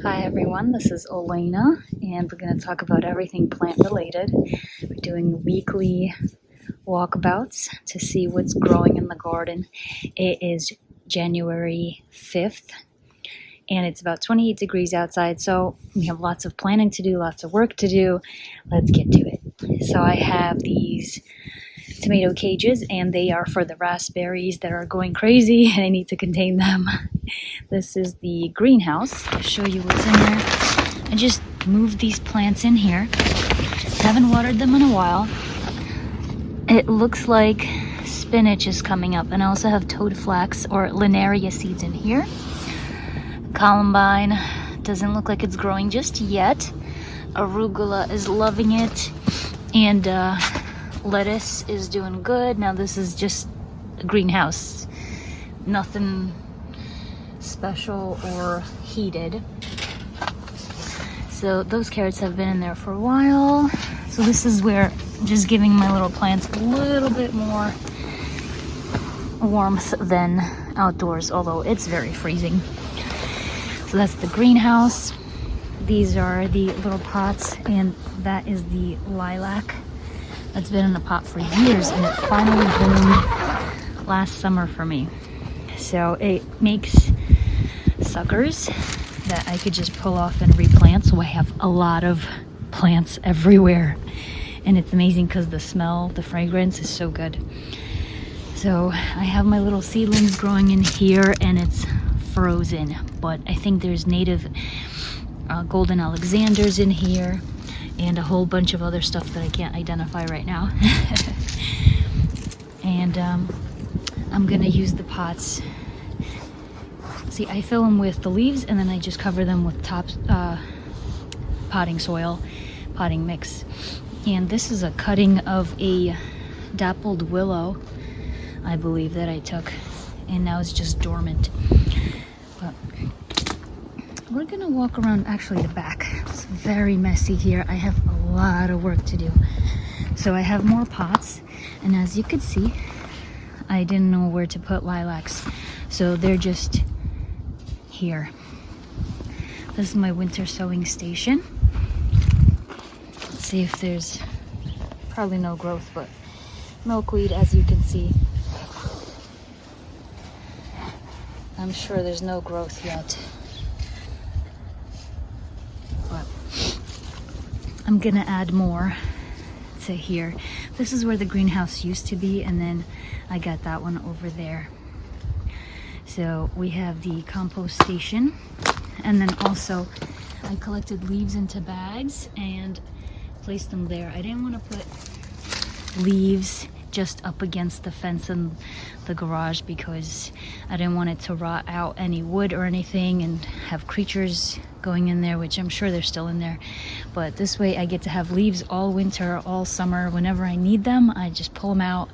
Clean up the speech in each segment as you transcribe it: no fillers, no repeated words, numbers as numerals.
Hi everyone, this is Elena, and we're going to talk about everything plant related. We're doing weekly walkabouts to see what's growing in the garden. It is January 5th, and it's about 28 degrees outside, so we have lots of planning to do, lots of work to do. Let's get to it. So I have these tomato cages, and they are for the raspberries that are going crazy, and I need to contain them. This is the greenhouse. I'll show you what's in there. I just moved these plants in here. Haven't watered them in a while. It looks like spinach is coming up, and I also have toad flax or linaria seeds in here. Columbine doesn't look like it's growing just yet. Arugula is loving it, and lettuce is doing good. Now this is just a greenhouse, nothing special or heated. So those carrots have been in there for a while. So this is where I'm just giving my little plants a little bit more warmth than outdoors, although it's very freezing. So that's the greenhouse. These are the little pots, and that is the lilac that's been in a pot for years, and it finally bloomed last summer for me. So it makes suckers that I could just pull off and replant, so I have a lot of plants everywhere, and it's amazing because the smell, the fragrance is so good. So I have my little seedlings growing in here, and it's frozen, but I think there's native golden Alexanders in here and a whole bunch of other stuff that I can't identify right now. And I'm gonna use the pots. See, I fill them with the leaves, and then I just cover them with potting soil, potting mix. And this is a cutting of a dappled willow, I believe, that I took, and now it's just dormant. But we're gonna walk around actually the back. It's very messy here. I have a lot of work to do. So I have more pots, and as you could see, I didn't know where to put lilacs, so they're just here. This is my winter sowing station. Let's see if there's probably no growth, but milkweed, as you can see. I'm sure there's no growth yet, but I'm gonna add more to here. This is where the greenhouse used to be, and then I got that one over there. So we have the compost station, and then also I collected leaves into bags and placed them there. I didn't want to put leaves just up against the fence in the garage because I didn't want it to rot out any wood or anything and have creatures going in there, which I'm sure they're still in there. But this way I get to have leaves all winter, all summer. Whenever I need them, I just pull them out,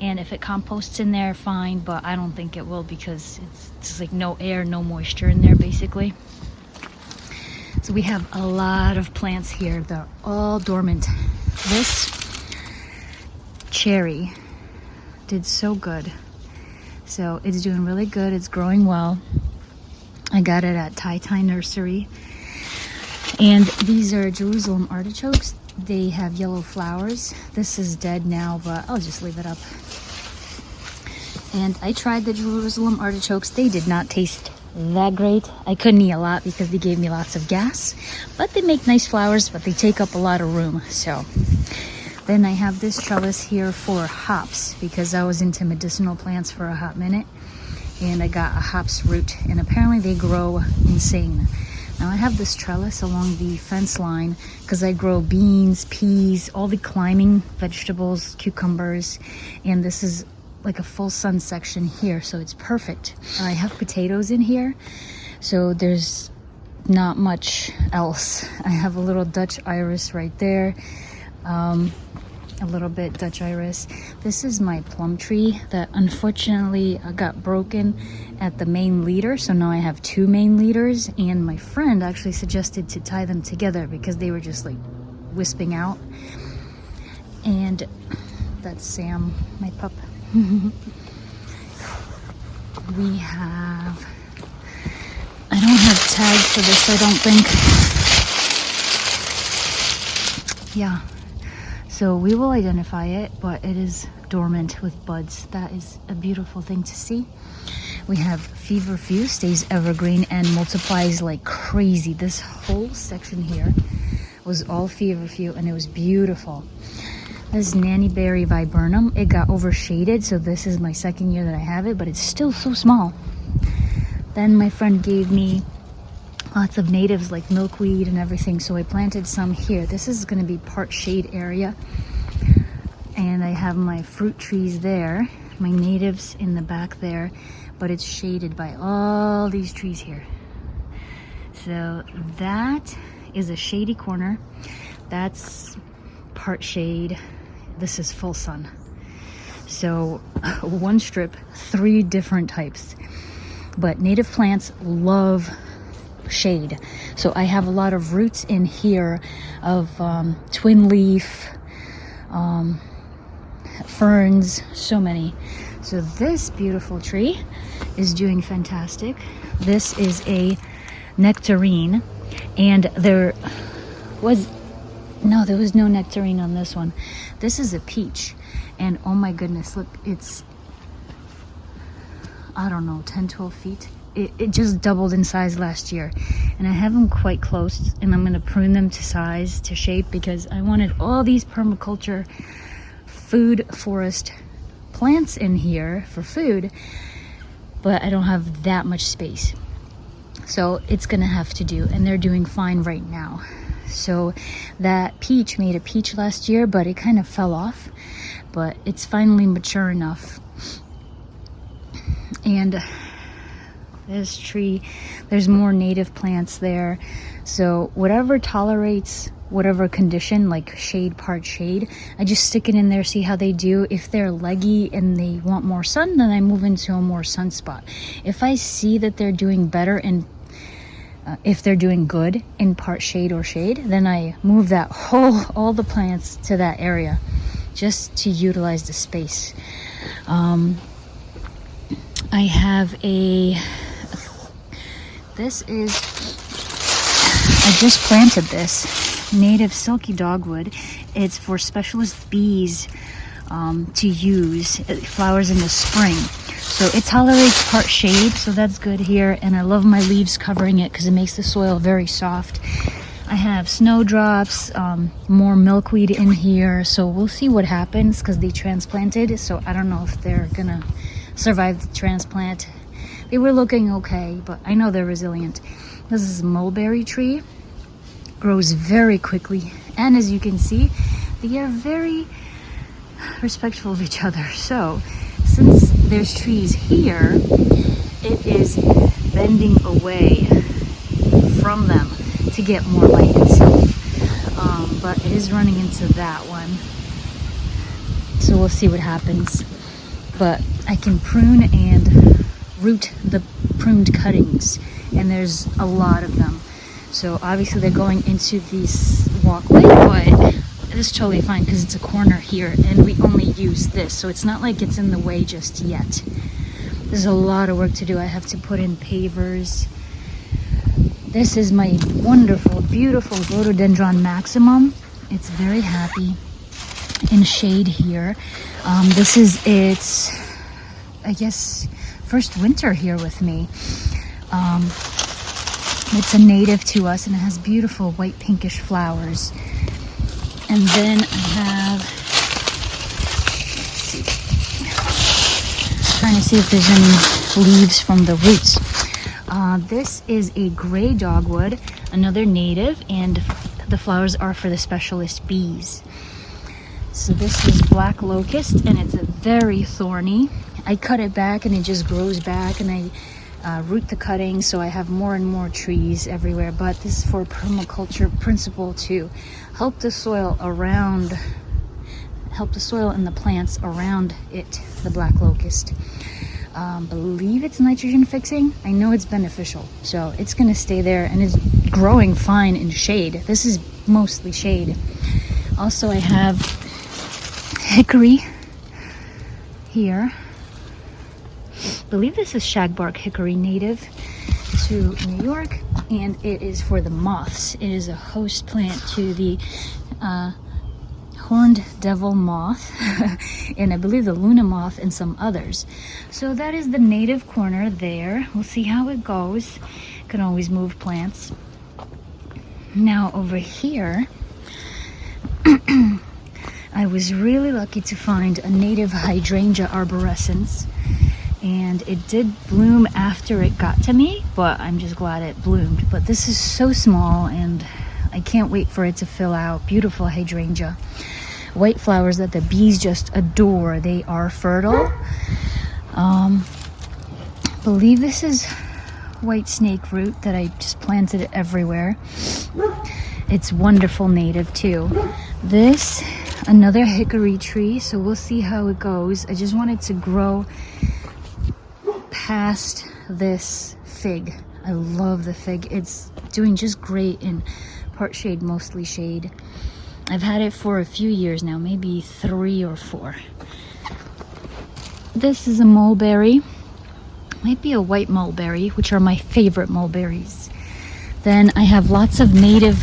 and if it composts in there, fine, but I don't think it will because it's just like no air, no moisture in there basically. So we have a lot of plants here. They're all dormant. This cherry did so good, so it's doing really good. It's growing well. I got it at Tai Nursery, and these are Jerusalem artichokes. They have yellow flowers. This is dead now, but I'll just leave it up. And I tried the Jerusalem artichokes. They did not taste that great. I couldn't eat a lot because they gave me lots of gas, but they make nice flowers, but they take up a lot of room. So then I have this trellis here for hops because I was into medicinal plants for a hot minute, and I got a hops root, and apparently they grow insane. Now I have this trellis along the fence line because I grow beans, peas, all the climbing vegetables, cucumbers, and this is like a full sun section here, so it's perfect. I have potatoes in here, so there's not much else. I have a little Dutch iris right there, a little bit Dutch iris. This is my plum tree that unfortunately got broken at the main leader, so now I have two main leaders, and my friend actually suggested to tie them together because they were just like wisping out. And that's Sam, my pup. We have, I don't have tags for this, I don't think. Yeah, so we will identify it, but it is dormant with buds. That is a beautiful thing to see. We have feverfew, stays evergreen and multiplies like crazy. This whole section here was all feverfew and it was beautiful. This is nannyberry viburnum. It got overshaded, so this is my second year that I have it, but it's still so small. Then my friend gave me lots of natives like milkweed and everything, so I planted some here. This is going to be part shade area, and I have my fruit trees there, my natives in the back there, but it's shaded by all these trees here. So that is a shady corner. That's part shade. This is full sun. So one strip, 3 different types. But native plants love shade, so I have a lot of roots in here of twin leaf, ferns, so many. So this beautiful tree is doing fantastic. This is a nectarine, and there was no nectarine on this one. This is a peach, and oh my goodness, look, it's, I don't know, 10-12 feet. It just doubled in size last year, and I have them quite close, and I'm going to prune them to size, to shape, because I wanted all these permaculture food forest plants in here for food, but I don't have that much space, so it's going to have to do, and they're doing fine right now. So that peach made a peach last year, but it kind of fell off, but it's finally mature enough. And this tree, there's more native plants there, so whatever tolerates whatever condition, like shade, part shade, I just stick it in there, see how they do. If they're leggy and they want more sun, then I move into a more sun spot. If I see that they're doing better and if they're doing good in part shade or shade, then I move that all the plants to that area just to utilize the space. I have this is, I just planted this native silky dogwood. It's for specialist bees to use. It flowers in the spring, so it tolerates part shade, so that's good here. And I love my leaves covering it because it makes the soil very soft. I have snowdrops, more milkweed in here, so we'll see what happens because they transplanted, so I don't know if they're gonna survive the transplant. They were looking okay, but I know they're resilient. This is a mulberry tree, grows very quickly, and as you can see, they are very respectful of each other. So since there's trees here, it is bending away from them to get more light itself, but it is running into that one, so we'll see what happens. But I can prune and root the pruned cuttings, and there's a lot of them, so obviously they're going into this walkway, but it's totally fine because it's a corner here and we only use this, so it's not like it's in the way just yet. There's a lot of work to do. I have to put in pavers. This is my wonderful, beautiful rhododendron maximum. It's very happy in shade here. This is its, I guess, first winter here with me. It's a native to us, and it has beautiful white pinkish flowers. And then I have, trying to see if there's any leaves from the roots. This is a gray dogwood, another native, and the flowers are for the specialist bees. So this is black locust, and it's a very thorny. I cut it back and it just grows back, and I root the cuttings, so I have more and more trees everywhere. But this is for permaculture principle to help the soil around, help the soil and the plants around it, the black locust. Believe it's nitrogen fixing. I know it's beneficial, so it's gonna stay there, and it's growing fine in shade. This is mostly shade. Also, I have hickory here. I believe this is shagbark hickory, native to New York, and it is for the moths. It is a host plant to the horned devil moth and I believe the Luna moth and some others. So that is the native corner there. We'll see how it goes. Can always move plants. Now over here, I was really lucky to find a native hydrangea arborescens, and it did bloom after it got to me, but I'm just glad it bloomed. But this is so small and I can't wait for it to fill out. Beautiful hydrangea. White flowers that the bees just adore. They are fertile. Believe this is white snake root that I just planted everywhere. It's wonderful native too. This, another hickory tree, so we'll see how it goes. I just want it to grow past this fig. I love the fig. It's doing just great in part shade, mostly shade. I've had it for a few years now, maybe 3 or 4. This is a mulberry. Might be a white mulberry, which are my favorite mulberries. Then I have lots of native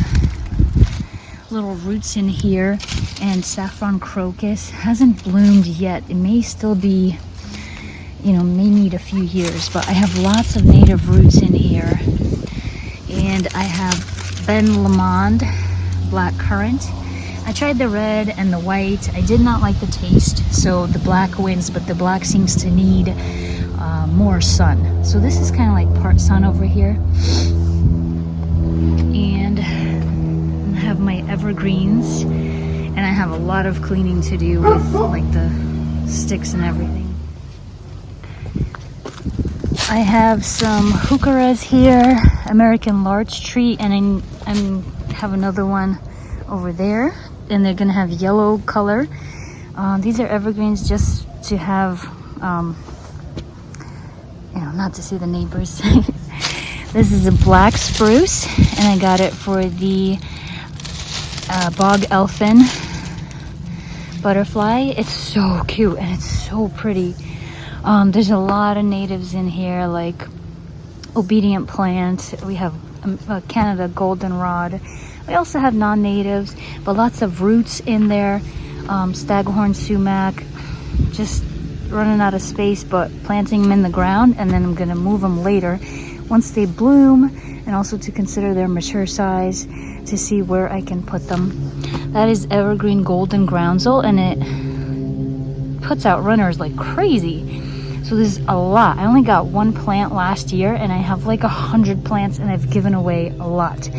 little roots in here, and saffron crocus hasn't bloomed yet. It may still be, you know, may need a few years, but I have lots of native roots in here. And I have Ben Lamond black currant. I tried the red and the white. I did not like the taste, so the black wins, but the black seems to need more sun. So this is kind of like part sun over here. And I have my evergreens, and I have a lot of cleaning to do with like the sticks and everything. I have some heucheras here, American larch tree, and I have another one over there, and they're gonna have yellow color. These are evergreens just to have, you know, not to see the neighbors. This is a black spruce, and I got it for the bog elfin butterfly. It's so cute and it's so pretty. There's a lot of natives in here, like obedient plant. We have Canada goldenrod. We also have non-natives, but lots of roots in there. Staghorn sumac, just running out of space, but planting them in the ground, and then I'm gonna move them later once they bloom, and also to consider their mature size to see where I can put them. That is evergreen golden groundsel, and it puts out runners like crazy. So this is a lot. I only got 1 plant last year, and I have like 100 plants, and I've given away a lot.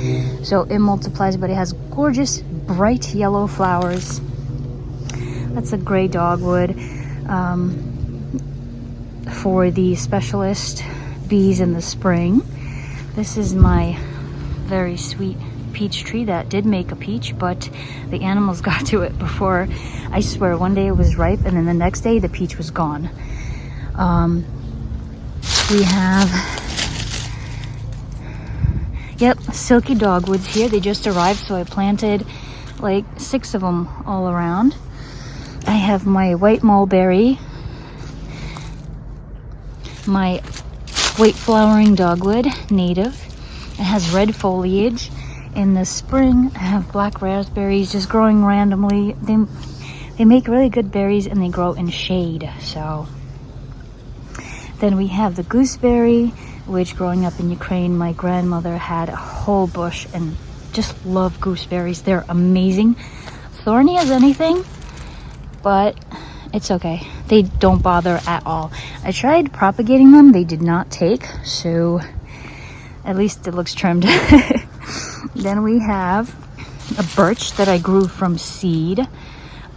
So it multiplies, but it has gorgeous bright yellow flowers. That's a gray dogwood for the specialist bees in the spring. This is my very sweet peach tree that did make a peach, but the animals got to it before. I swear, one day it was ripe, and then the next day the peach was gone. We have, yep, silky dogwoods here. They just arrived, so I planted like 6 of them all around. I have my white mulberry, my white flowering dogwood, native. It has red foliage. In the spring, I have black raspberries just growing randomly. They make really good berries, and they grow in shade, so. Then we have the gooseberry, which growing up in Ukraine, my grandmother had a whole bush, and just love gooseberries. They're amazing. Thorny as anything, but it's okay. They don't bother at all. I tried propagating them. They did not take, so at least it looks trimmed. Then we have a birch that I grew from seed.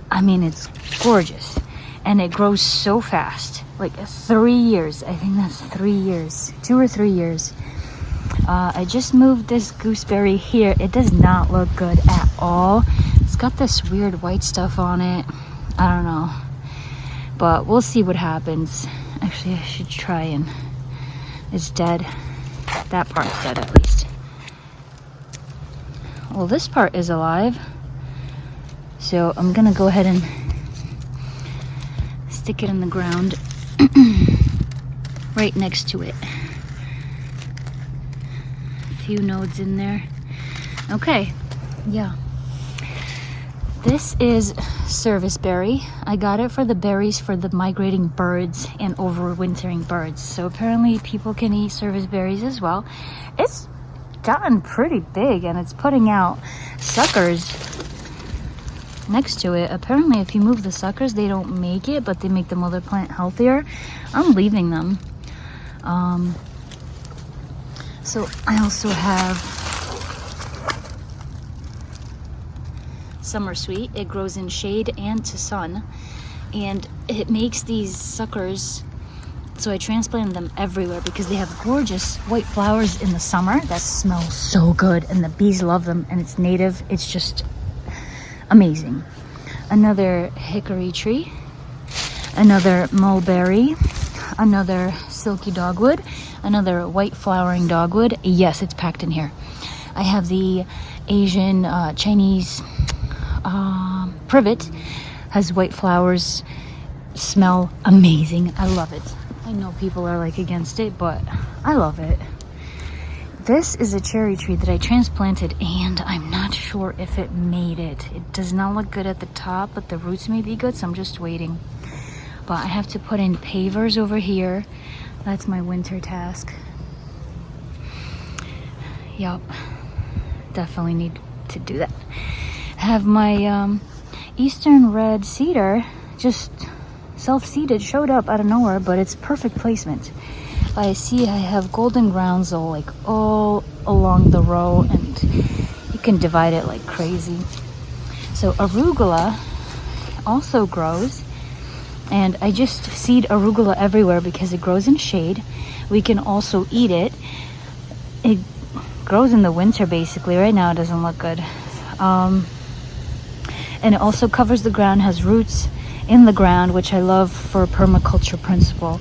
I mean, it's gorgeous, and it grows so fast. Like 3 years. I think that's 3 years. 2 or 3 years. I just moved this gooseberry here. It does not look good at all. It's got this weird white stuff on it. I don't know. But we'll see what happens. Actually, I should try and... It's dead. That part's dead at least. Well, this part is alive. So I'm gonna go ahead and stick it in the ground right next to it. few nodes in there. Okay, yeah. This is serviceberry. I got it for the berries for the migrating birds and overwintering birds. So apparently people can eat serviceberries as well. It's gotten pretty big and it's putting out suckers next to it. Apparently if you move the suckers, they don't make it, but they make the mother plant healthier. I'm leaving them. So I also have summer sweet. It grows in shade and to sun, and it makes these suckers. So I transplanted them everywhere because they have gorgeous white flowers in the summer that smell so good, and the bees love them, and it's native. It's just amazing. Another hickory tree, another mulberry, another silky dogwood, another white flowering dogwood. Yes, it's packed in here. I have the Asian Chinese privet, has white flowers, smell amazing. I love it. I know people are like against it, but I love it. This is a cherry tree that I transplanted, and I'm not sure if it made it. It does not look good at the top, but the roots may be good, so I'm just waiting. But I have to put in pavers over here. That's my winter task. Yup, definitely need to do that. Have my Eastern red cedar just self-seeded, showed up out of nowhere, but it's perfect placement. I see I have golden groundsel like all along the row, and you can divide it like crazy. So arugula also grows, and I just seed arugula everywhere because it grows in shade. We can also eat it. It grows in the winter basically. Right now it doesn't look good. And it also covers the ground, has roots in the ground, which I love for permaculture principle.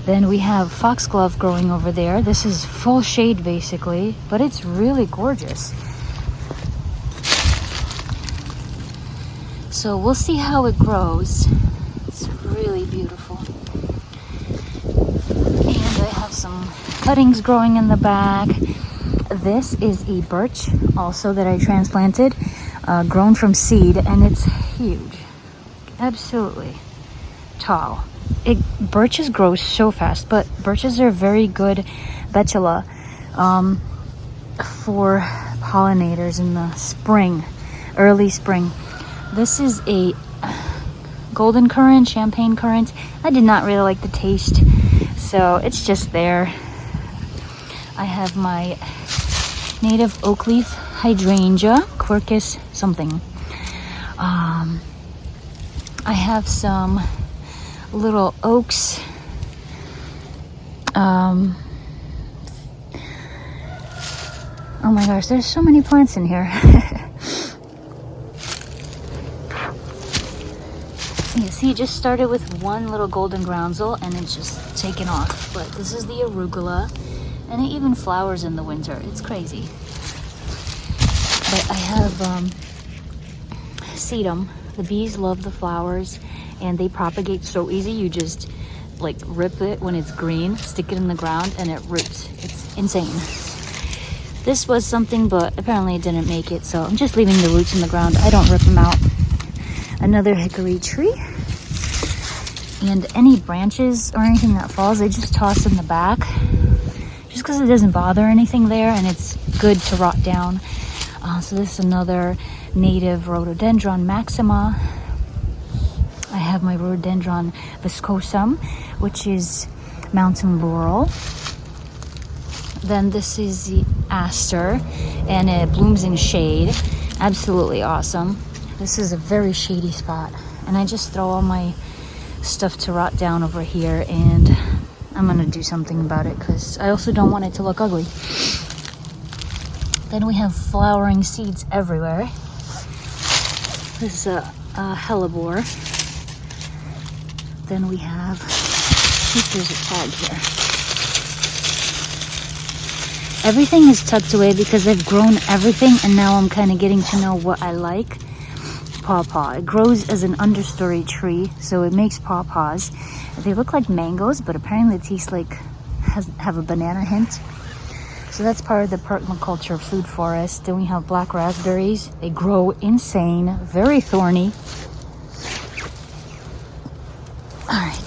Then we have foxglove growing over there. This is full shade basically, but it's really gorgeous. So we'll see how it grows. It's really beautiful. And I have some cuttings growing in the back. This is a birch also that I transplanted, grown from seed, and it's huge. Absolutely tall. Birches grow so fast, but birches are very good betula for pollinators in the spring, early spring. This is a golden currant, champagne currant. I did not really like the taste, so it's just there. I have my native oak leaf hydrangea, Quercus something. I have some little oaks. Oh my gosh, there's so many plants in here. You see, it just started with one little golden groundsel and it's just taken off. But this is the arugula, and it even flowers in the winter. It's crazy. But I have sedum. The bees love the flowers, and they propagate so easy. You just like rip it when it's green, stick it in the ground, and it roots. It's insane. This was something, but apparently it didn't make it, so I'm just leaving the roots in the ground. I don't rip them out. Another hickory tree, and any branches or anything that falls, I just toss in the back, just because it doesn't bother anything there, and it's good to rot down. So this is another native rhododendron maxima. I have my rhododendron viscosum, which is mountain laurel. Then this is the aster, and it blooms in shade. Absolutely awesome. This is a very shady spot, and I just throw all my stuff to rot down over here, and I'm gonna do something about it because I also don't want it to look ugly. Then we have flowering seeds everywhere. This is a hellebore. Then we have, there's a tag here. Everything is tucked away because I've grown everything, and now I'm kind of getting to know what I like. Pawpaw. It grows as an understory tree, so it makes pawpaws. They look like mangoes, but apparently it tastes like, have a banana hint. So that's part of the permaculture food forest. Then we have black raspberries. They grow insane, very thorny. All right.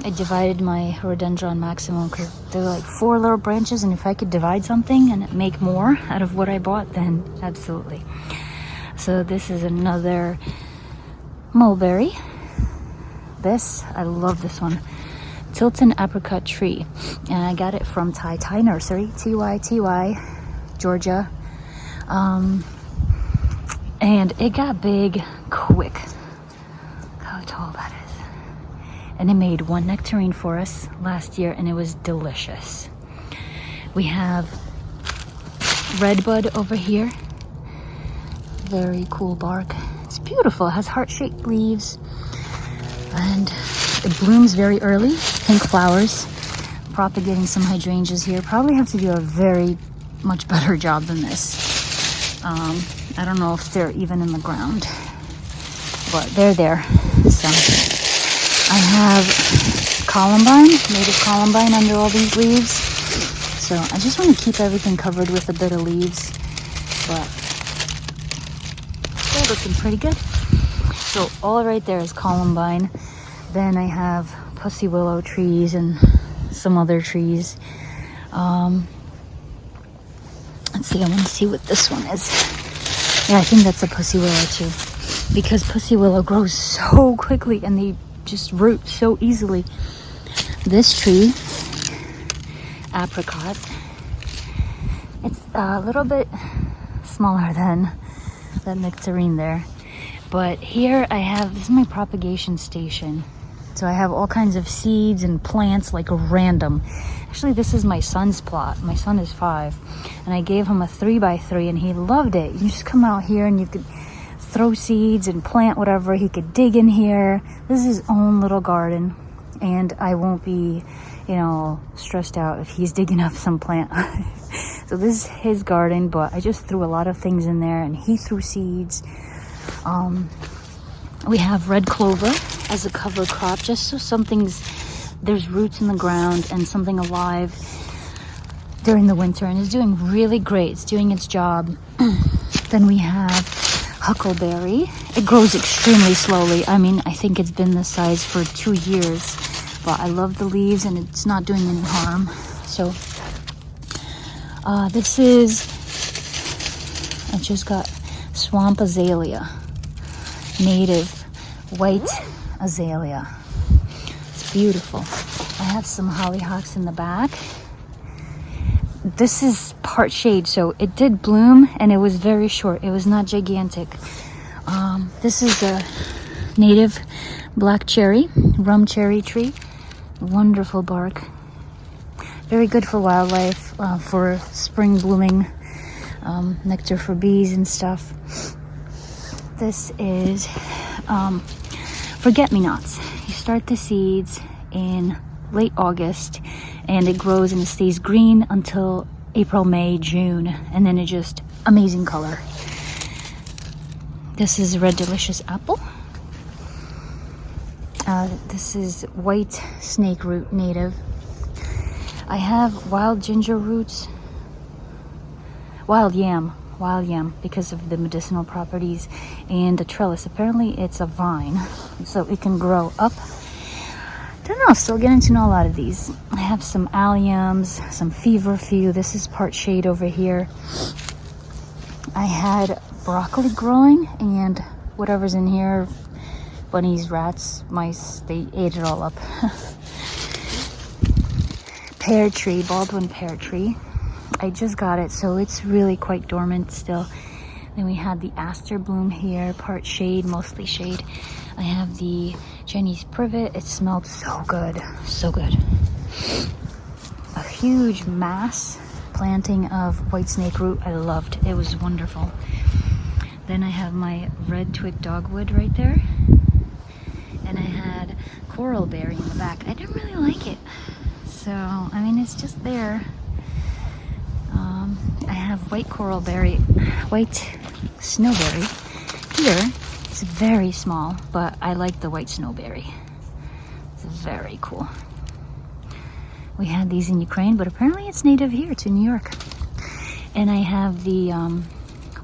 I divided my rhododendron maximum because they're like 4 little branches, and if I could divide something and make more out of what I bought, then absolutely. So this is another mulberry. This, I love this one. Tilton apricot tree, and I got it from Ty Nursery, TYTY, Georgia. And it got big quick. Look how tall that is. And it made 1 nectarine for us last year, and it was delicious. We have redbud over here. Very cool bark. It's beautiful. It has heart-shaped leaves, and it blooms very early. Pink flowers. Propagating some hydrangeas here. Probably have to do a very much better job than this. I don't know if they're even in the ground, but they're there. So I have columbine, native columbine under all these leaves. So I just want to keep everything covered with a bit of leaves, but they're looking pretty good. So all right there is columbine. Then I have pussy willow trees and some other trees. Let's see, I want to see what this one is. Yeah, I think that's a pussy willow too, because pussy willow grows so quickly and they just root so easily. This tree, apricot, it's a little bit smaller than that nectarine there, but here I have, this is my propagation station. So I have all kinds of seeds and plants, like random. Actually, this is my son's plot. My son is 5, and I gave him a 3x3, and he loved it. You just come out here and you could throw seeds and plant whatever. He could dig in here. This is his own little garden, and I won't be, you know, stressed out if he's digging up some plant. So this is his garden, but I just threw a lot of things in there, and he threw seeds. We have red clover as a cover crop, just so there's roots in the ground and something alive during the winter, and it's doing really great. It's doing its job. Then we have huckleberry. It grows extremely slowly. I mean, I think it's been this size for 2 years, but I love the leaves and it's not doing any harm. So this is, I just got swamp azalea, native white azalea. It's beautiful. I have some hollyhocks in the back. This is part shade, so it did bloom and it was very short. It was not gigantic. This is a native black cherry, rum cherry tree. Wonderful bark. Very good for wildlife, for spring blooming, nectar for bees and stuff. This is forget-me-nots. You start the seeds in late August, and it grows and it stays green until April, May, June, and then it just amazing color. This is red delicious apple. This is white snake root, native. I have wild ginger roots, wild yam because of the medicinal properties, and a trellis. Apparently it's a vine, so it can grow up. Don't know, still getting to know a lot of these. I have some alliums, some feverfew. This is part shade over here. I had broccoli growing, and whatever's in here, bunnies, rats, mice, they ate it all up. Pear tree, Baldwin pear tree. I just got it, so it's really quite dormant still. Then we had the aster bloom here, part shade, mostly shade. I have the Chinese privet. It smelled so good, so good. A huge mass planting of white snake root. I loved. It was wonderful. Then I have my red twig dogwood right there, and I had coral berry in the back. I didn't really like it, so I mean, it's just there. I have white coral berry, white snowberry here. It's very small, but I like the white snowberry. It's very cool. We had these in Ukraine, but apparently it's native here to New York. And I have the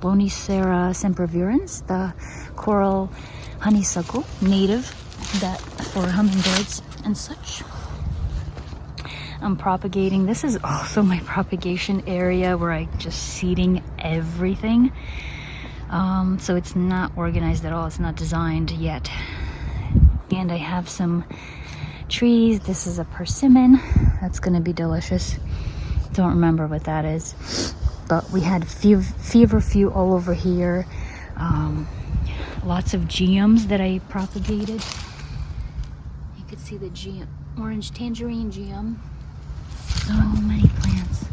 Lonicera sempervirens, the coral honeysuckle, native, that for hummingbirds and such. I'm propagating. This is also my propagation area where I just seeding everything. So it's not organized at all. It's not designed yet. And I have some trees. This is a persimmon. That's going to be delicious. Don't remember what that is. But we had feverfew all over here. Lots of geums that I propagated. You could see the geum, orange tangerine geum. So many plants.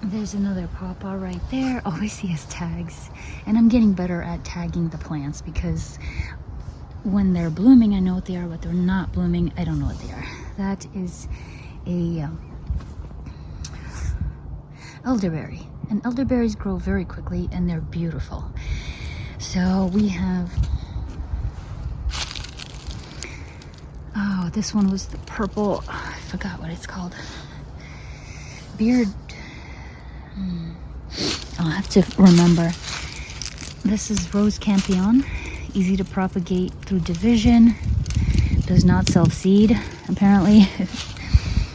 There's another pawpaw right there. All I see is tags. And I'm getting better at tagging the plants because when they're blooming, I know what they are. But they're not blooming, I don't know what they are. That is a elderberry. And elderberries grow very quickly and they're beautiful. So we have, oh, this one was the purple, I forgot what it's called. Beard. I'll have to remember. This is Rose Campion. Easy to propagate through division. Does not self-seed, apparently.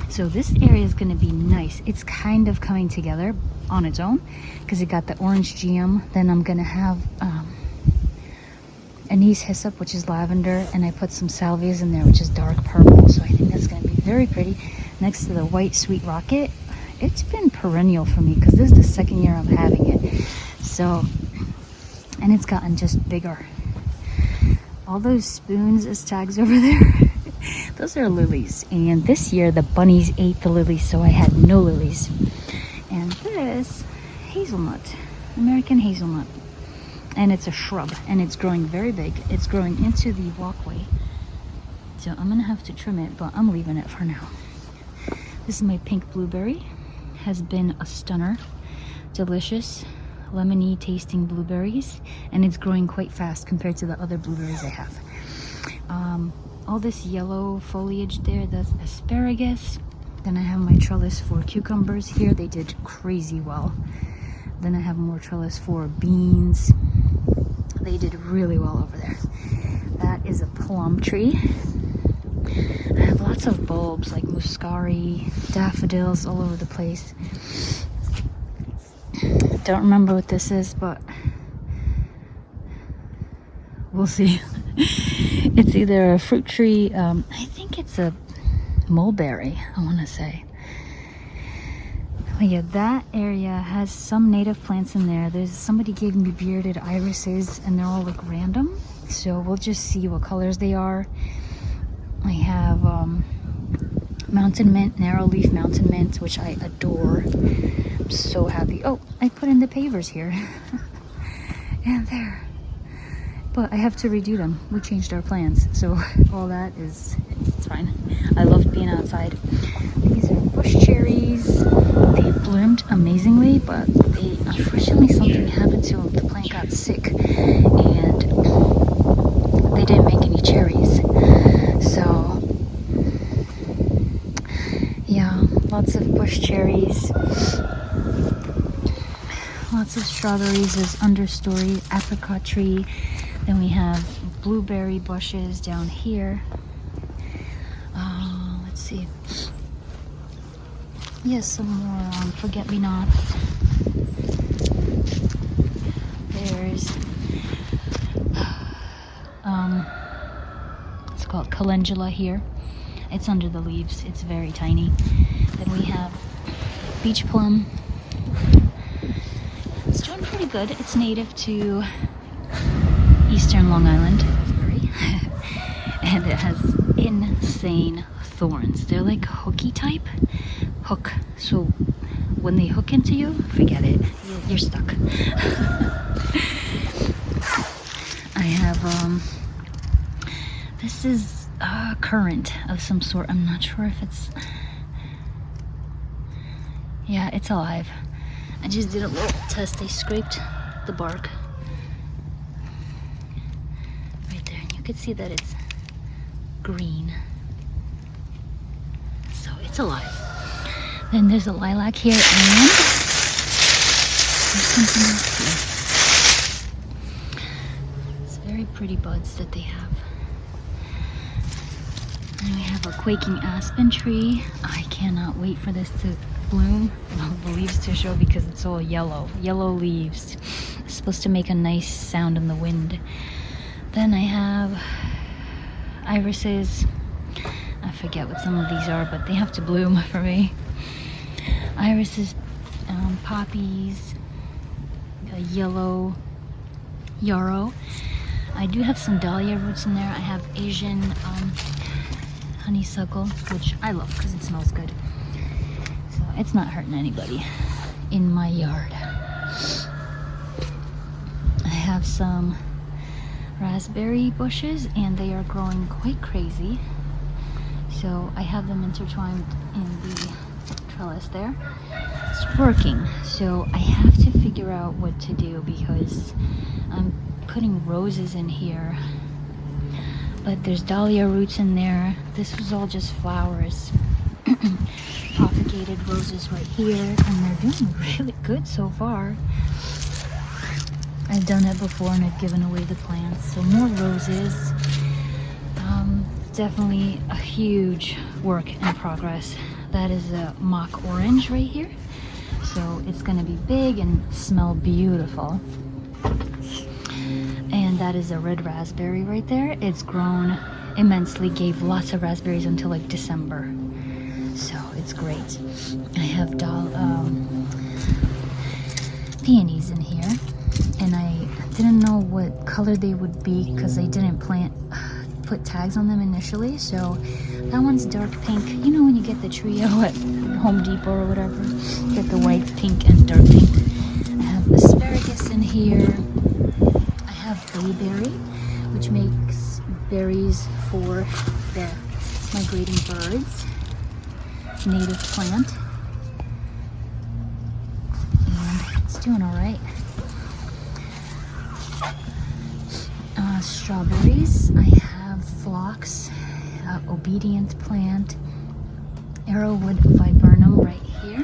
So this area is going to be nice. It's kind of coming together on its own because it got the orange geum. Then I'm going to have anise hyssop, which is lavender, and I put some salvias in there, which is dark purple. So I think that's going to be very pretty. Next to the white sweet rocket. It's been perennial for me because this is the second year I'm having it. So, and it's gotten just bigger. All those spoons as tags over there, those are lilies. And this year the bunnies ate the lilies, so I had no lilies. And this, hazelnut, American hazelnut. And it's a shrub and it's growing very big. It's growing into the walkway. So I'm gonna have to trim it, but I'm leaving it for now. This is my pink blueberry. Has been a stunner. Delicious, lemony tasting blueberries, and it's growing quite fast compared to the other blueberries I have. All this yellow foliage there, that's asparagus. Then I have my trellis for cucumbers here. They did crazy well. Then I have more trellis for beans. They did really well over there. That is a plum tree. I have lots of bulbs like muscari, daffodils all over the place. Don't remember what this is, but we'll see. It's either a fruit tree. I think it's a mulberry, I want to say. But yeah, that area has some native plants in there. There's somebody gave me bearded irises, and they're all like random. So we'll just see what colors they are. I have mountain mint, narrow leaf mountain mint, which I adore. I'm so happy. Oh, I put in the pavers here. And there. But I have to redo them. We changed our plans. So all that is, it's fine. I loved being outside. These are bush cherries. They bloomed amazingly, but they, unfortunately something happened to them. The plant got sick and they didn't make any cherries. So yeah, lots of bush cherries, lots of strawberries as understory, apricot tree. Then we have blueberry bushes down here. Let's see. Yes, some more forget-me-nots. There's it's called calendula here. It's under the leaves. It's very tiny. Then we have beach plum. It's doing pretty good. It's native to Eastern Long Island, Missouri. And it has insane thorns. They're like hooky type. Hook. So when they hook into you, forget it. You're stuck. I have this is a currant of some sort. I'm not sure if it's, yeah, it's alive. I just did a little test. I scraped the bark right there, and you can see that it's green. So alive. Then there's a lilac here, and there's something else here. It's very pretty buds that they have. And we have a quaking aspen tree. I cannot wait for this to bloom. The leaves to show because it's all yellow leaves. It's supposed to make a nice sound in the wind. Then I have irises. I forget what some of these are, but they have to bloom for me. Irises, poppies, a yellow yarrow. I do have some dahlia roots in there. I have Asian honeysuckle, which I love because it smells good. So it's not hurting anybody in my yard. I have some raspberry bushes and they are growing quite crazy. So I have them intertwined in the trellis there. It's working. So I have to figure out what to do because I'm putting roses in here. But there's dahlia roots in there. This was all just flowers. Propagated roses right here, and they're doing really good so far. I've done it before and I've given away the plants. So more roses. Definitely a huge work in progress. That is a mock orange right here. So it's gonna be big and smell beautiful. And that is a red raspberry right there. It's grown immensely, gave lots of raspberries until like December. So it's great. I have peonies in here. And I didn't know what color they would be because I didn't put tags on them initially. So that one's dark pink. You know when you get the trio at Home Depot or whatever, get the white, pink, and dark pink. I have asparagus in here. I have bayberry, which makes berries for the migrating birds. Native plant. And it's doing all right. Strawberries. I have phlox, obedient plant, arrowwood viburnum right here.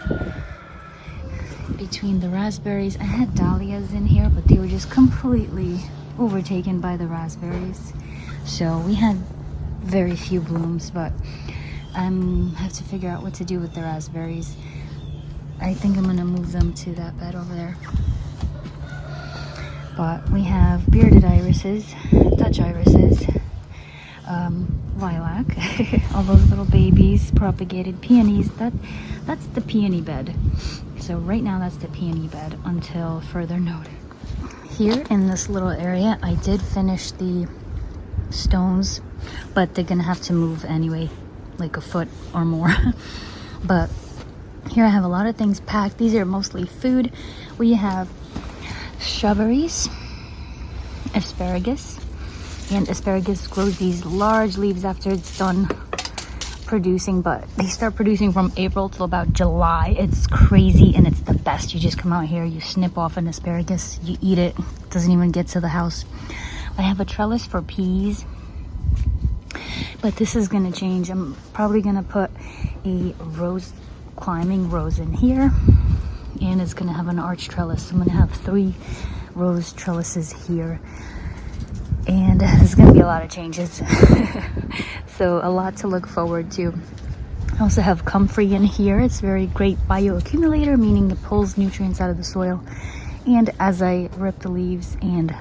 Between the raspberries, I had dahlias in here, but they were just completely overtaken by the raspberries. So we had very few blooms, but I have to figure out what to do with the raspberries. I think I'm gonna move them to that bed over there. But we have bearded irises, Dutch irises, lilac, all those little babies, propagated peonies. That's the peony bed. So right now that's the peony bed until further notice. Here in this little area, I did finish the stones, but they're gonna have to move anyway, like a foot or more. But here I have a lot of things packed. These are mostly food. We have shrubberies, asparagus, and asparagus grows these large leaves after it's done producing, but they start producing from April till about July. It's crazy and it's the best. You just come out here, you snip off an asparagus, you eat it, doesn't even get to the house. I have a trellis for peas, but this is gonna change. I'm probably gonna put a climbing rose in here, and it's gonna have an arch trellis. I'm gonna have 3 rose trellises here, and there's gonna be a lot of changes. So a lot to look forward to. I also have comfrey in here. It's very great bioaccumulator, meaning it pulls nutrients out of the soil, and as I rip the leaves and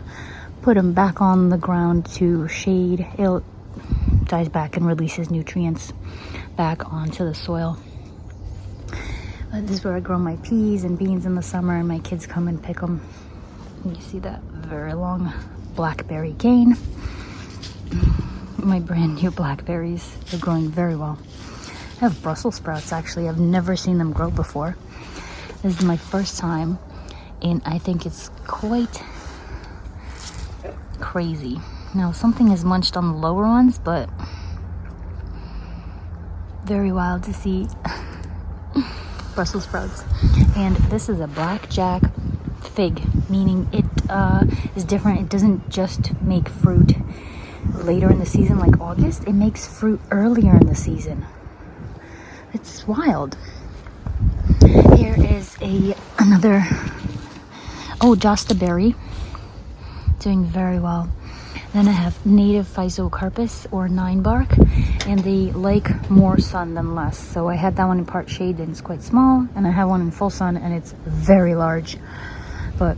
put them back on the ground to shade, it dies back and releases nutrients back onto the soil. This is where I grow my peas and beans in the summer, and my kids come and pick them. You see that very long blackberry cane. My brand new blackberries. They're growing very well. I have Brussels sprouts, actually. I've never seen them grow before. This is my first time, and I think it's quite crazy. Now, something is munched on the lower ones, but very wild to see. Brussels sprouts. And this is a blackjack fig, meaning it is different. It doesn't just make fruit later in the season like August. It makes fruit earlier in the season. It's wild. Here is another, Josta berry, doing very well. Then I have native physocarpus or 9-bark, and they like more sun than less. So I had that one in part shade and it's quite small, and I have one in full sun and it's very large. But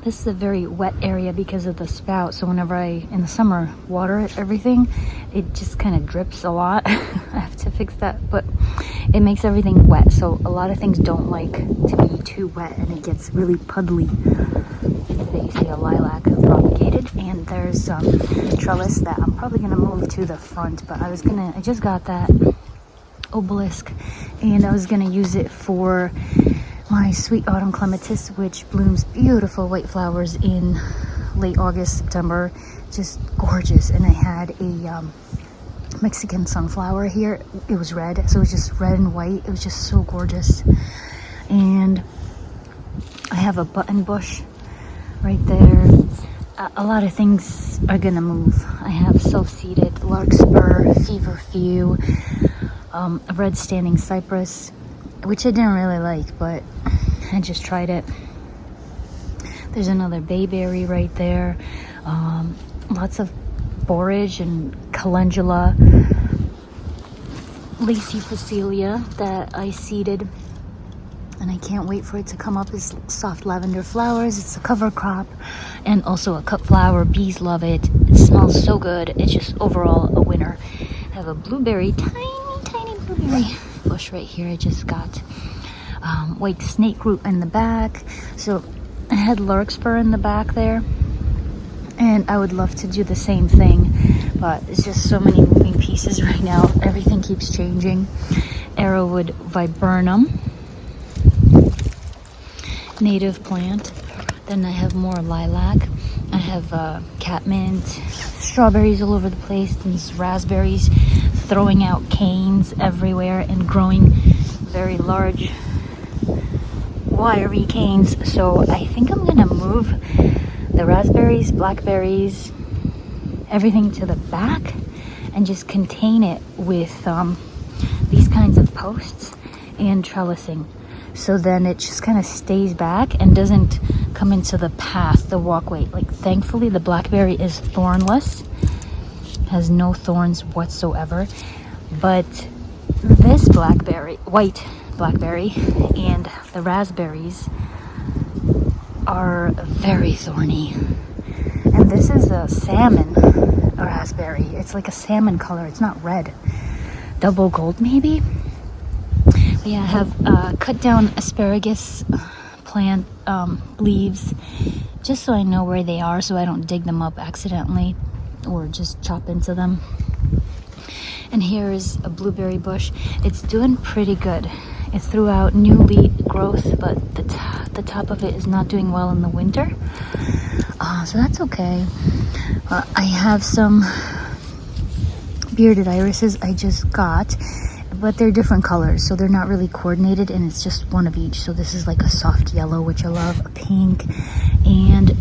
this is a very wet area because of the spout, so whenever I, in the summer, water everything, it just kind of drips a lot. I have to fix that, but it makes everything wet, so a lot of things don't like to be too wet, and it gets really puddly. There you see a lilac propagated, and there's some trellis that I'm probably going to move to the front, but I just got that obelisk, and I was going to use it for my sweet autumn clematis, which blooms beautiful white flowers in late August, September. Just gorgeous. And I had a Mexican sunflower here. It was red, so it was just red and white. It was just so gorgeous. And I have a button bush right there. A lot of things are gonna move. I have self-seeded larkspur, feverfew, a red standing cypress, which I didn't really like, but I just tried it. There's another bayberry right there. Lots of borage and calendula, lacy phacelia that I seeded, and I can't wait for it to come up as soft lavender flowers. It's a cover crop, and also a cut flower. Bees love it. It smells so good. It's just overall a winner. I have a blueberry, tiny blueberry bush right here. I just got white snake root in the back. So I had larkspur in the back there, and I would love to do the same thing, but it's just so many moving pieces right now. Everything keeps changing. Arrowwood viburnum, native plant. Then I have more lilac. I have catmint, strawberries all over the place, and these raspberries throwing out canes everywhere and growing very large wiry canes. So I think I'm gonna move the raspberries, blackberries, everything to the back and just contain it with these kinds of posts and trellising. So then it just kind of stays back and doesn't come into the path, the walkway. Like, thankfully the blackberry is thornless, has no thorns whatsoever. But this blackberry, white blackberry, and the raspberries are very thorny. And this is a salmon raspberry. It's like a salmon color. It's not red. Double gold maybe? But yeah, I have cut down asparagus plant leaves just so I know where they are, so I don't dig them up accidentally or just chop into them. And here is a blueberry bush. It's doing pretty good. It threw out new leaf growth, but the top of it is not doing well in the winter. So that's okay. I have some bearded irises I just got, but they're different colors, so they're not really coordinated, and it's just one of each. So this is like a soft yellow, which I love, a pink, and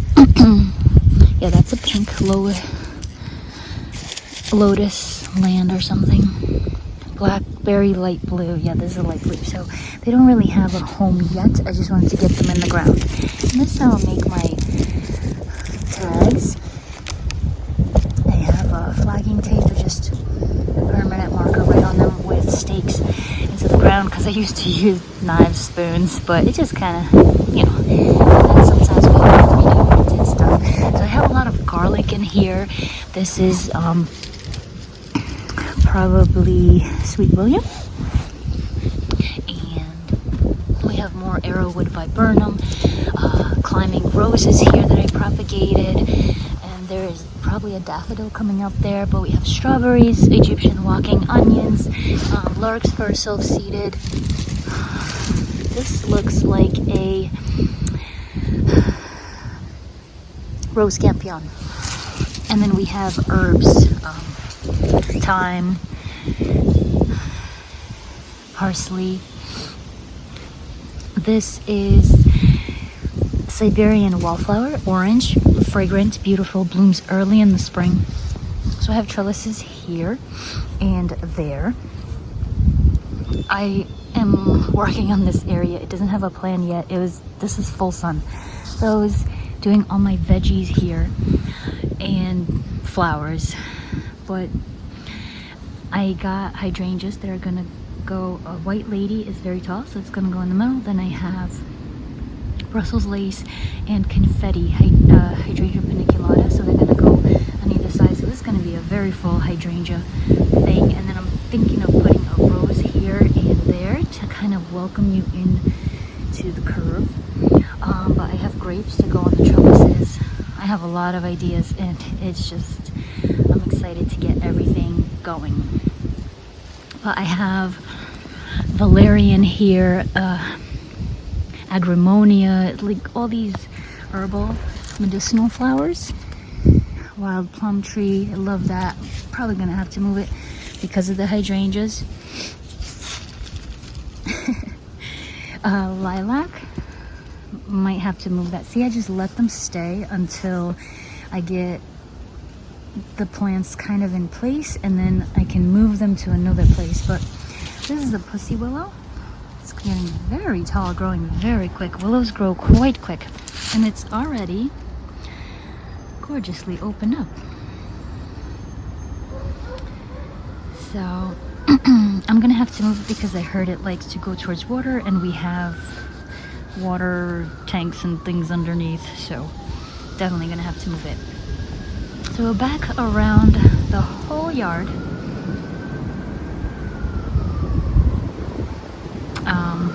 yeah, that's a pink lotus land or something. Blackberry light blue. Yeah, this is a light blue. So they don't really have a home yet. I just wanted to get them in the ground. And this is how I make my tags. I have a flagging tape or just permanent marker right on them with stakes into the ground, because I used to use knives, spoons, but it just kind of, you know, sometimes we have to redo and stuff. So I have a lot of garlic in here. This is probably Sweet William, and we have more arrowwood viburnum, climbing roses here that I propagated, and there is probably a daffodil coming up there. But we have strawberries, Egyptian walking onions, larkspur self-seeded. This looks like a rose campion. And then we have herbs, thyme, parsley. This is Siberian wallflower, orange, fragrant, beautiful, blooms early in the spring. So I have trellises here and there. I am working on this area. It doesn't have a plan yet. This is full sun. So I was doing all my veggies here and flowers, but I got hydrangeas that are gonna go. A white lady is very tall, so it's gonna go in the middle. Then I have Brussels lace and confetti hydrangea paniculata, so they're gonna go on either side. So this is gonna be a very full hydrangea thing. And then I'm thinking of putting a rose here and there to kind of welcome you in to the curve. But I have grapes to go on the trellises. I have a lot of ideas, and it's just, I'm excited to get everything going. But I have valerian here, agrimonia, like all these herbal medicinal flowers. Wild plum tree, I love that. Probably gonna have to move it because of the hydrangeas. Lilac, might have to move that. See, I just let them stay until I get the plants kind of in place, and then I can move them to another place. But this is a pussy willow. It's getting very tall, growing very quick. Willows grow quite quick, and it's already gorgeously opened up. So I'm gonna have to move it because I heard it likes to go towards water, and we have water tanks and things underneath, so definitely gonna have to move it. So we're back around the whole yard.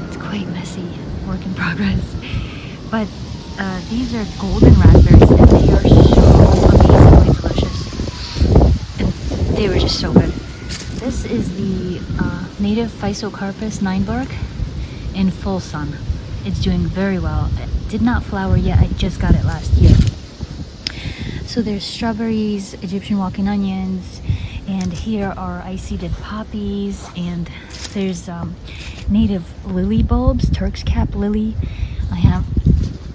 It's quite messy, work in progress. But these are golden raspberries, and they are so amazingly delicious. And they were just so good. This is the native Physocarpus 9-bark in full sun. It's doing very well. It did not flower yet. I just got it last year. So there's strawberries, Egyptian walking onions, and here are eye-seeded poppies, and there's native lily bulbs, Turk's cap lily. I have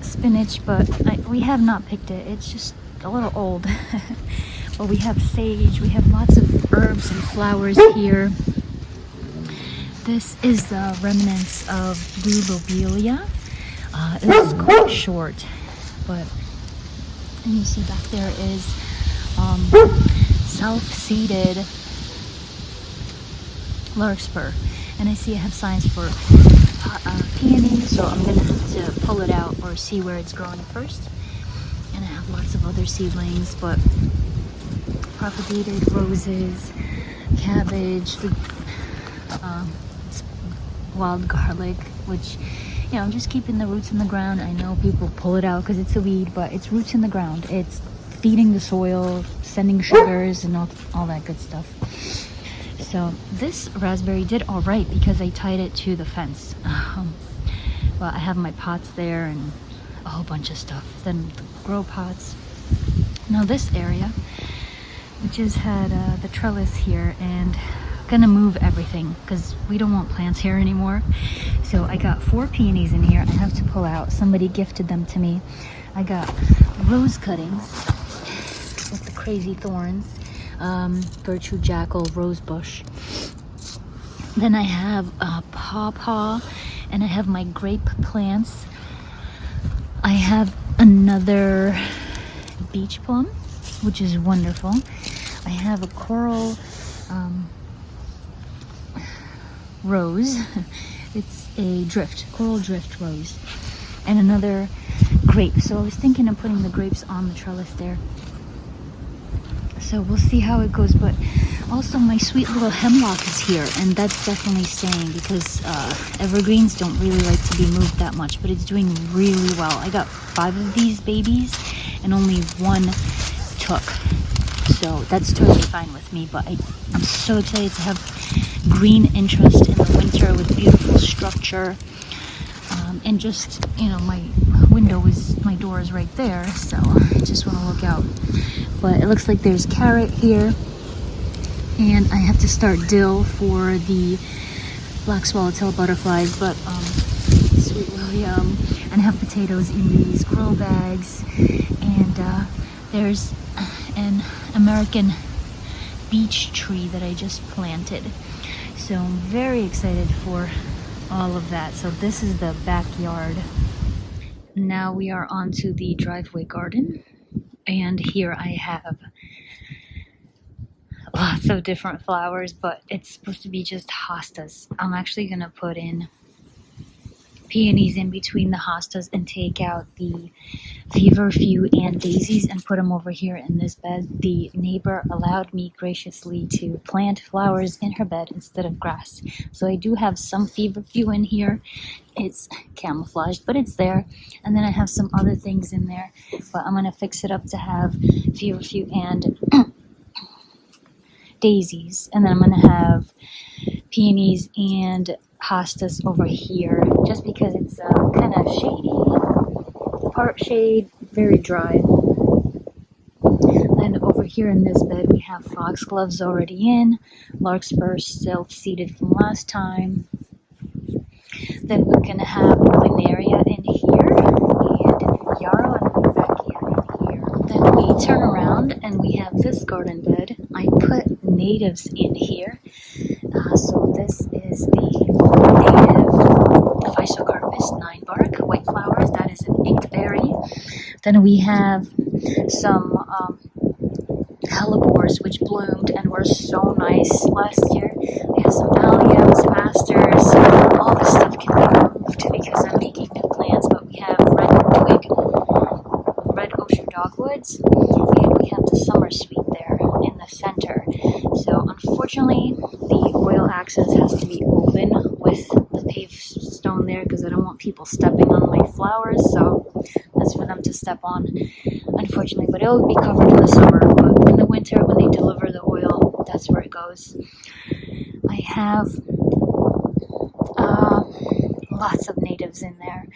spinach, but we have not picked it. It's just a little old. But we have sage, we have lots of herbs and flowers here. This is the remnants of blue lobelia. This is quite short, but and you see back there is self-seeded larkspur. And I see I have signs for peony, so I'm gonna have to pull it out or see where it's growing first. And I have lots of other seedlings, but propagated roses, cabbage, wild garlic, which, you know, I'm just keeping the roots in the ground. I know people pull it out because it's a weed, but it's roots in the ground. It's feeding the soil, sending sugars and all that good stuff. So this raspberry did all right because I tied it to the fence. Well, I have my pots there and a whole bunch of stuff. Then the grow pots. Now this area, we just had the trellis here, and gonna move everything because we don't want plants here anymore. So I got 4 peonies in here I have to pull out. Somebody gifted them to me. I got rose cuttings with the crazy thorns, Gertrude Jackal rose bush. Then I have a pawpaw, and I have my grape plants. I have another beach plum, which is wonderful. I have a coral rose. It's a coral drift rose, and another grape. So I was thinking of putting the grapes on the trellis there. So we'll see how it goes. But also my sweet little hemlock is here, and that's definitely staying because evergreens don't really like to be moved that much, but it's doing really well. I got 5 of these babies and only 1 took. So that's totally fine with me, but I'm so excited to have green interest in the winter with beautiful structure. And just, you know, my door is right there, so I just want to look out. But it looks like there's carrot here, and I have to start dill for the black swallowtail butterflies, but sweet william, and I have potatoes in these grow bags, and there's an American beech tree that I just planted. So I'm very excited for all of that. So this is the backyard. Now we are onto the driveway garden. And here I have lots of different flowers, but it's supposed to be just hostas. I'm actually going to put in peonies in between the hostas and take out the feverfew and daisies and put them over here in this bed. The neighbor allowed me graciously to plant flowers in her bed instead of grass. So I do have some feverfew in here. It's camouflaged, but it's there. And then I have some other things in there, but I'm going to fix it up to have feverfew and daisies. And then I'm going to have peonies and hostas over here, just because it's kind of shady, part shade, very dry. Then over here in this bed we have foxgloves already in, larkspur still seeded from last time. Then we're gonna have planaria in here and yarrow and rudbeckia in here. Then we turn around and we have this garden bed. I put natives in here. So this is the native Physocarpus 9-bark white flowers. That is an inkberry. Then we have some hellebores which bloomed and were so nice last year. We have some alliums, asters. All this stuff can be moved because I'm making new plants. But we have red ocean dogwoods, and we have the summer sweet there in the center. So unfortunately, the oil access has to be open with the paved stone there because I don't want people stepping on my flowers. So that's for them to step on, unfortunately. But it'll be covered in the summer. But in the winter, when they deliver the oil, that's where it goes. I have lots of natives in there,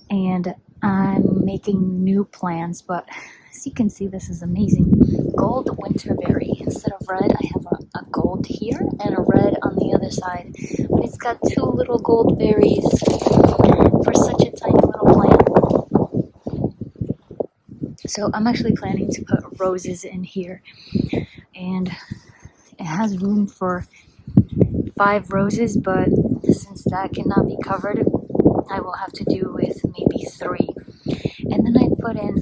and I'm making new plants. But as you can see, this is amazing. Gold winterberry. Instead of red, I have a gold here and a red on the other side. But it's got two little gold berries for such a tiny little plant. So I'm actually planning to put roses in here. And it has room for 5 roses, but since that cannot be covered, I will have to do with maybe 3. And then I put in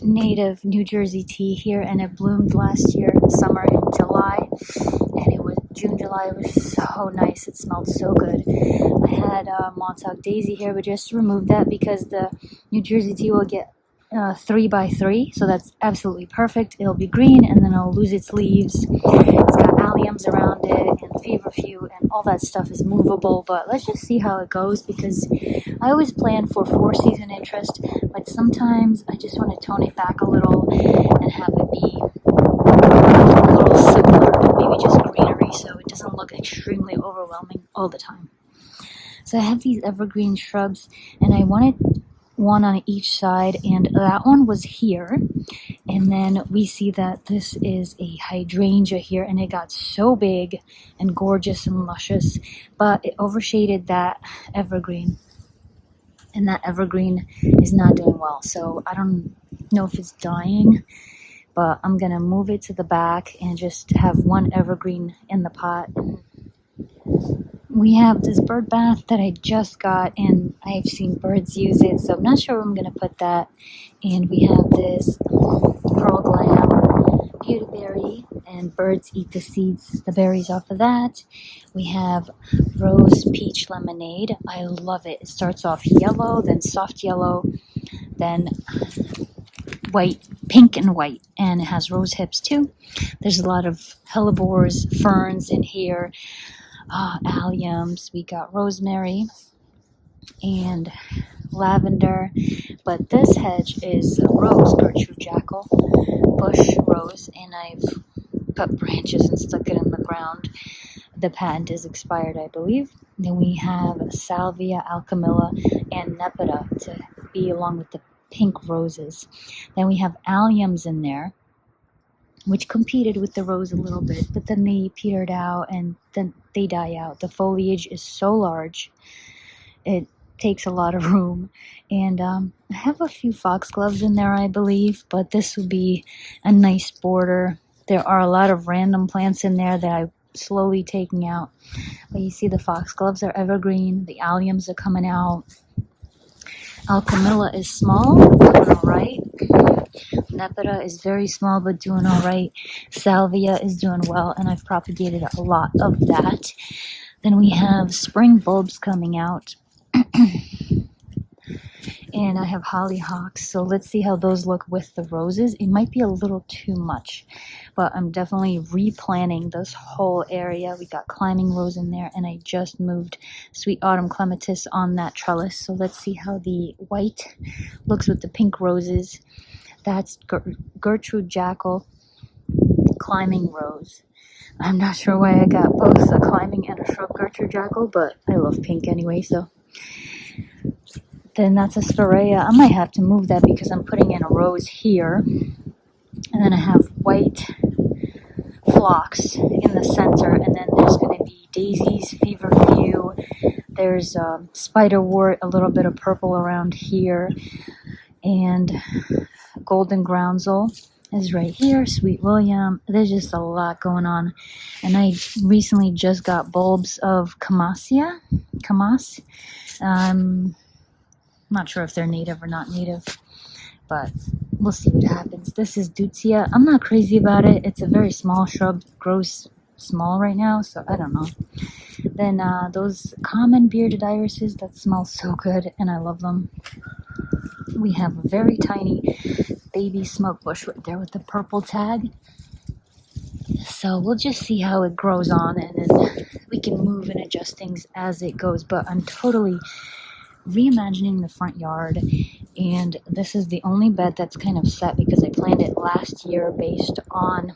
native New Jersey tea here, and it bloomed last year summer in July, and it was July. It was so nice. It smelled so good. I had Montauk daisy here, but just removed that because the New Jersey tea will get 3 by 3, so that's absolutely perfect. It'll be green and then it'll lose its leaves. It's got alliums around it and feverfew, and all that stuff is movable. But let's just see how it goes, because I always plan for 4-season interest, but sometimes I just want to tone it back a little and have it be a little simpler, maybe just greenery, so it doesn't look extremely overwhelming all the time. So I have these evergreen shrubs, and I wanted one on each side, and that one was here. And then we see that this is a hydrangea here, and it got so big and gorgeous and luscious, but it overshaded that evergreen, and that evergreen is not doing well. So I don't know if it's dying, but I'm gonna move it to the back and just have one evergreen in the pot. We have this bird bath that I just got, and I've seen birds use it, so I'm not sure where I'm going to put that. And we have this Pearl Glam beautyberry, and birds eat the seeds, the berries off of that. We have rose peach lemonade. I love it. It starts off yellow, then soft yellow, then white, pink and white, and it has rose hips too. There's a lot of hellebores, ferns in here. Alliums, we got rosemary and lavender, but this hedge is a rose, Gertrude Jackal, bush rose, and I've cut branches and stuck it in the ground. The patent is expired, I believe. Then we have Salvia, Alchemilla, and Nepeta to be along with the pink roses. Then we have alliums in there, which competed with the rose a little bit, but then they petered out and then they die out. The foliage is so large, it takes a lot of room. And I have a few foxgloves in there, I believe, but this would be a nice border. There are a lot of random plants in there that I slowly taking out. But you see the foxgloves are evergreen. The alliums are coming out. Alchemilla is small, doing all right. Nepeta is very small, but doing all right. Salvia is doing well, and I've propagated a lot of that. Then we have spring bulbs coming out. And I have hollyhocks, so let's see how those look with the roses. It might be a little too much, but I'm definitely replanting this whole area. We got climbing rose in there, and I just moved sweet autumn clematis on that trellis. So let's see how the white looks with the pink roses. That's Gertrude Jackal climbing rose. I'm not sure why I got both a climbing and a shrub Gertrude Jackal, but I love pink anyway, so. Then that's a spirea. I might have to move that because I'm putting in a rose here. And then I have white phlox in the center. And then there's going to be daisies, feverfew. There's spiderwort, a little bit of purple around here. And golden groundsel is right here. Sweet William. There's just a lot going on. And I recently just got bulbs of Camas. Not sure if they're native or not native, but we'll see what happens. This is Deutzia. I'm not crazy about it. It's a very small shrub, grows small right now, so I don't know. Then those common bearded irises that smell so good, and I love them. We have a very tiny baby smoke bush right there with the purple tag. So we'll just see how it grows on, and then we can move and adjust things as it goes. But I'm totally reimagining the front yard, and this is the only bed that's kind of set because I planned it last year based on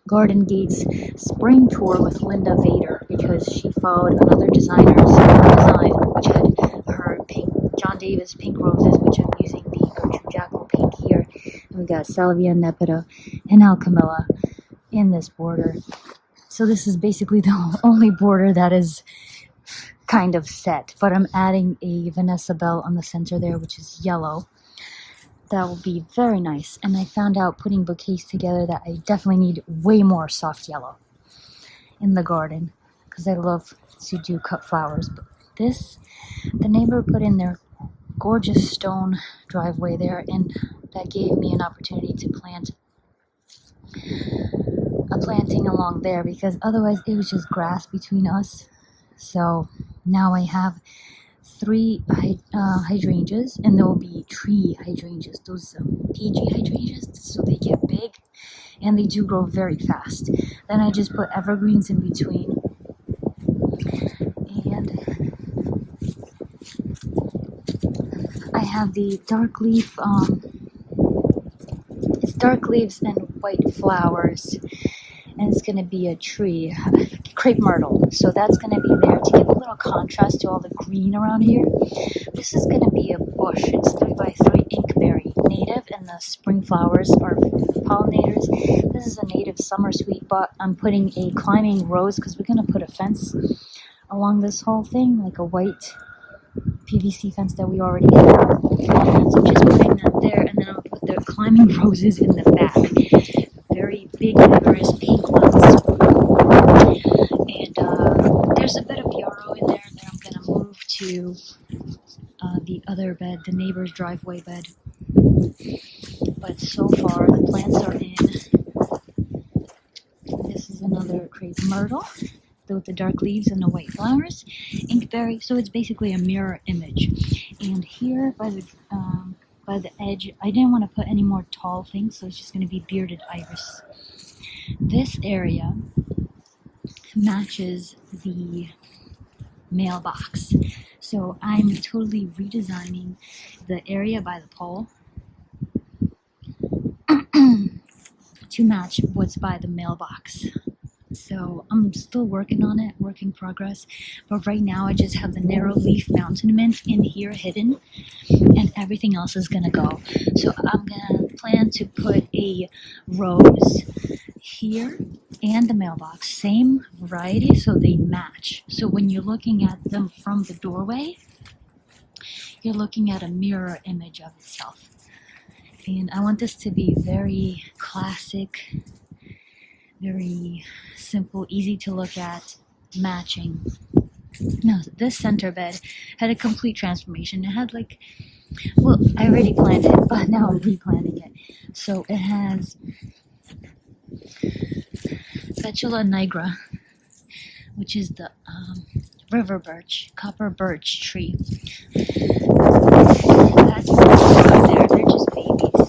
Garden Gate's spring tour with Linda Vader, because she followed another designer's design which had her pink John Davis pink roses, which I'm using the Gertrude Jackal pink here, and we got Salvia, Nepeta, and Alchemilla in this border. So this is basically the only border that is kind of set, but I'm adding a Vanessa Bell on the center there, which is yellow. That will be very nice. And I found out putting bouquets together that I definitely need way more soft yellow in the garden, because I love to do cut flowers. But this, the neighbor put in their gorgeous stone driveway there, and that gave me an opportunity to plant a planting along there, because otherwise it was just grass between us. So now I have 3 hydrangeas, and there will be tree hydrangeas, those PG hydrangeas, so they get big and they do grow very fast. Then I just put evergreens in between, and I have the dark leaf, it's dark leaves and white flowers, and it's going to be a tree, crepe myrtle. So that's going to be there to give a little contrast to all the green around here. This is going to be a bush. It's 3x3 inkberry, native, and the spring flowers are pollinators. This is a native summer sweet, but I'm putting a climbing rose because we're going to put a fence along this whole thing, like a white PVC fence that we already have. So I'm just putting that there, and then I'll put the climbing roses in the back. Very big, vigorous pink ones. And there's a bit of yarrow in there that I'm going to move to the other bed, the neighbor's driveway bed. But so far, the plants are in. This is another crepe myrtle with the dark leaves and the white flowers. Inkberry, so it's basically a mirror image. And here by the edge, I didn't want to put any more tall things, so it's just going to be bearded iris. This area matches the mailbox, so I'm totally redesigning the area by the pole to match what's by the mailbox. So I'm still working on it, work in progress. But right now I just have the narrow leaf mountain mint in here hidden, and everything else is gonna go. So I'm gonna plan to put a rose here and the mailbox, same variety, so they match. So when you're looking at them from the doorway, you're looking at a mirror image of itself. And I want this to be very classic, Very simple, easy to look at, matching. No, this center bed had a complete transformation. It had like, well, I already planned it, but now I'm replanting it. So it has Fetula nigra, which is the river birch, copper birch tree. That's there. They're just babies.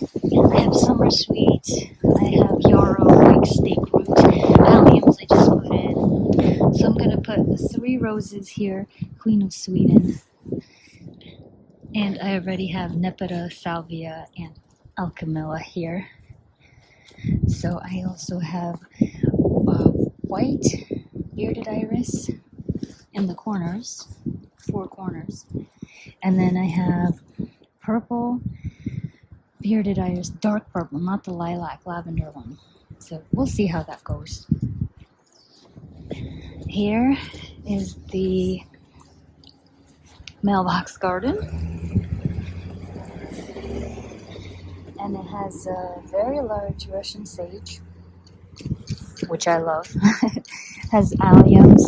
I have summer sweet. I have yarrow, like steak root, alliums I just put in. So I'm gonna put the 3 roses here, Queen of Sweden, and I already have Nepeta, Salvia, and Alchemilla here. So I also have white bearded iris in the corners, 4 corners, and then I have purple bearded iris, dark purple, not the lilac lavender one. So we'll see how that goes. Here is the mailbox garden, and it has a very large Russian sage, which I love. Has alliums,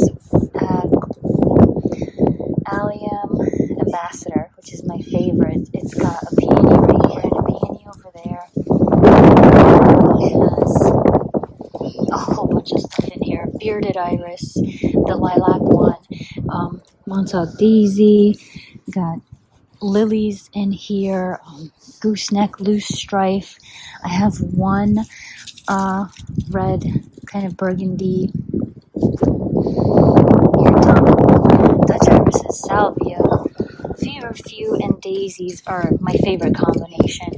allium ambassador, which is my favorite. It's got a peony right here and a peony over there. It has a whole bunch of stuff in here. Bearded iris, the lilac one, Montauk daisy, got lilies in here, gooseneck, loose strife. I have one red, kind of burgundy, Dutch irises, salvia, feverfew, and daisies are my favorite combination.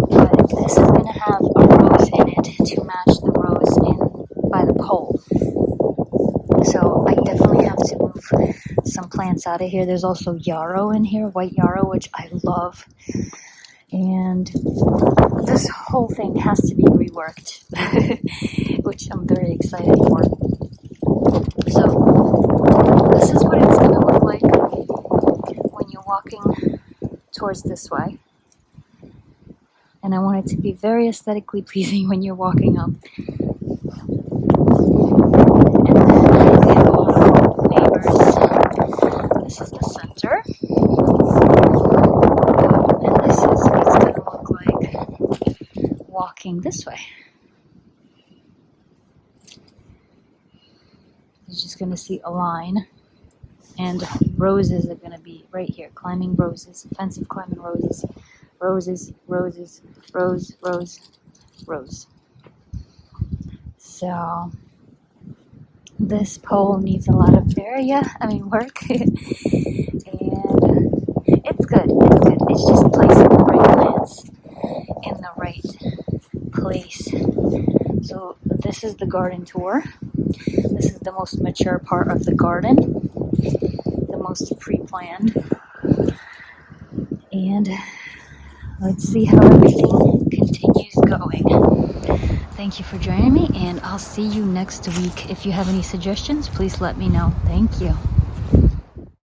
But this is going to have a rose in it to match the rose in by the pole. So I definitely have to move some plants out of here. There's also yarrow in here, white yarrow, which I love. And this whole thing has to be reworked, which I'm very excited for. So this is what it's going to look like when you're walking towards this way. And I want it to be very aesthetically pleasing when you're walking up. And then we have a lot of neighbors. This is the center. And this is what it's going to look like walking this way. You're just going to see a line, and roses are going to be right here, climbing roses, offensive climbing roses, roses, roses, rose, rose, rose. So this pole needs a lot of work, and it's good, it's just placing the right plants in the right place. So this is the garden tour. This is the most mature part of the garden, the most pre-planned. And let's see how everything continues going. Thank you for joining me, and I'll see you next week. If you have any suggestions, please let me know. Thank you.